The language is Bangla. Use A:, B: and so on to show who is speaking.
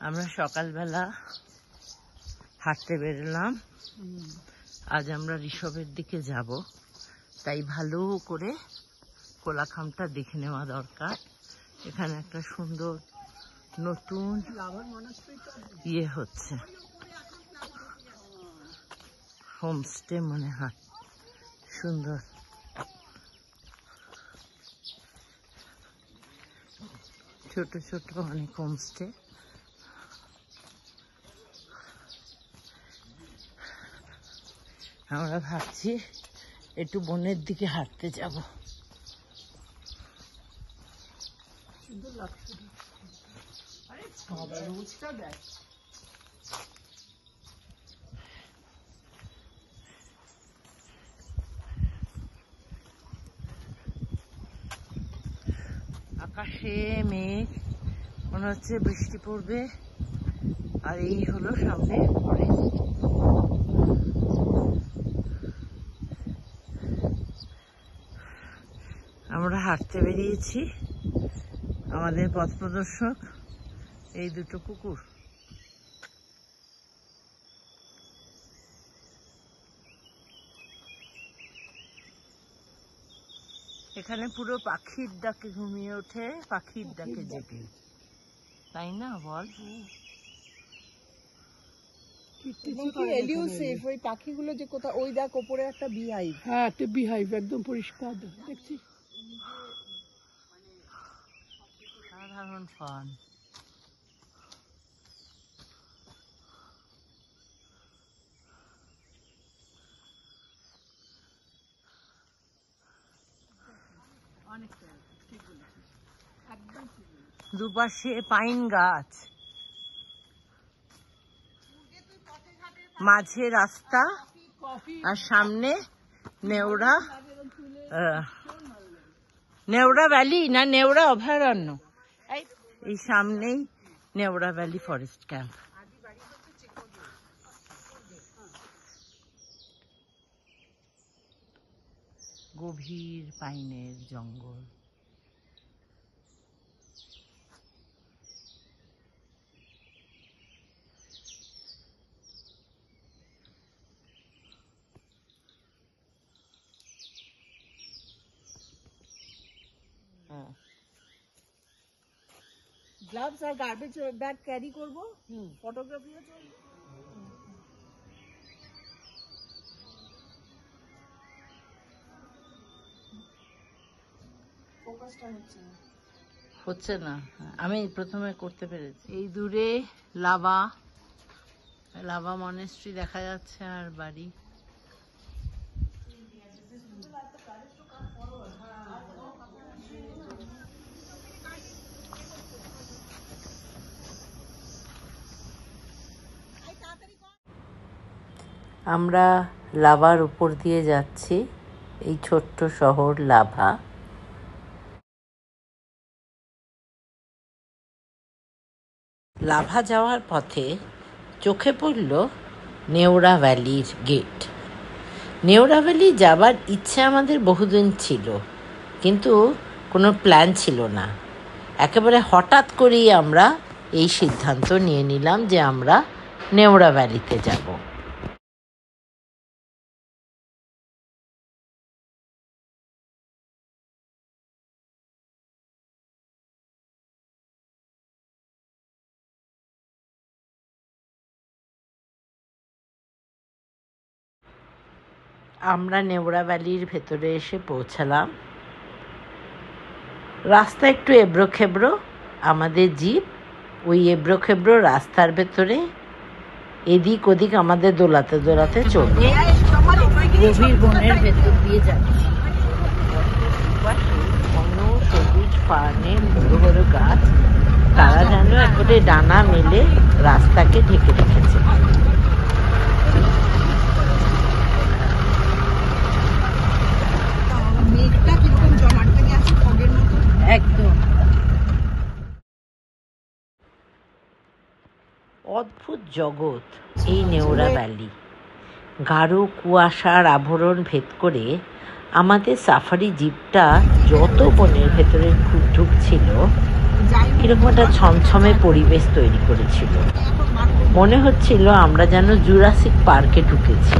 A: আমরা সকালবেলা হাঁটতে বেরোলাম। আজ আমরা ঋষভের দিকে যাব, তাই ভালো করে কোলাখামটা দেখে নেওয়া দরকার। এখানে একটা সুন্দর নতুন ইয়ে হচ্ছে, হোমস্টে মনে হয়, সুন্দর। ছোট ছোট অনেক হোমস্টে। আমরা ভাবছি একটু বনের দিকে হাঁটতে যাব। আকাশে মেঘ, মনে হচ্ছে বৃষ্টি পড়বে। আর এই হলো সামনে ফরেস্ট। আমরা হাঁটতে বেরিয়েছি, আমাদের পথ প্রদর্শক এই দুটো কুকুর। এখানে পুরো পাখির ডাকে ঘুমিয়ে ওঠে, পাখির ডাকে জেগে, তাই না বল?
B: ওই পাখিগুলো যে কোথাও, ওই দেখ ওপরে একটা বিহাইভ।
C: হ্যাঁ, একটা বিহাইভ একদম পরিষ্কার দেখছি।
A: সাধারণ ফান। দুপাশে পাইন গাছ, মাঝে রাস্তা, আর সামনে নেওড়া ভ্যালি না নেওড়া অভয়ারণ্য। এই সামনেই নেওড়া ভ্যালি ফরেস্ট ক্যাম্প। গভীর পাইনের জঙ্গল।
B: গ্লাভস আর গার্বেজ ব্যাগ ক্যারি করবো, ফটোগ্রাফিও চলবে।
A: হচ্ছে না, আমি প্রথমে করতে পেরেছি। এই দূরে লাভা মনেস্ট্রি দেখা যাচ্ছে, আর বাড়ি। আমরা লাভার উপর দিয়ে যাচ্ছি, এই ছোট্ট শহর লাভা। লাভা যাওয়ার পথে চোখে পড়ল নেওড়া ভ্যালির গেট। নেওড়া ভ্যালি যাবার ইচ্ছে আমাদের বহুদিন ছিল, কিন্তু কোনো প্ল্যান ছিল না। একেবারে হঠাৎ করেই আমরা এই সিদ্ধান্ত নিয়ে নিলাম যে আমরা নেওড়া ভ্যালিতে যাব। আমরা নেওড়া ভ্যালির ভেতরে এসে পৌঁছালাম। রাস্তা একটু এবড়ো খেবড়ো, আমাদের জিপ ওই এবড়ো খেবড়ো রাস্তার ভেতরে এদিক ওদিক আমাদের দোলাতে দোলাতে চলবে। গভীর বনের ভেতর দিয়ে যাচ্ছি। সবুজ ফার্নের বড় বড় গাছ, তারা যেন একেবারে ডানা মেলে রাস্তাকে ঢেকে রেখেছে। একদম অদ্ভুত জগৎ এই নেওড়া ভ্যালি। গাঢ় কুয়াশার আবরণ ভেদ করে আমাদের সাফারি জিপটা যত বনের ভেতরে ঢুকছিল কিরকম একটা ছমছমে পরিবেশ তৈরি করেছিল। মনে হচ্ছিল আমরা যেন জুরাসিক পার্কে ঢুকেছি।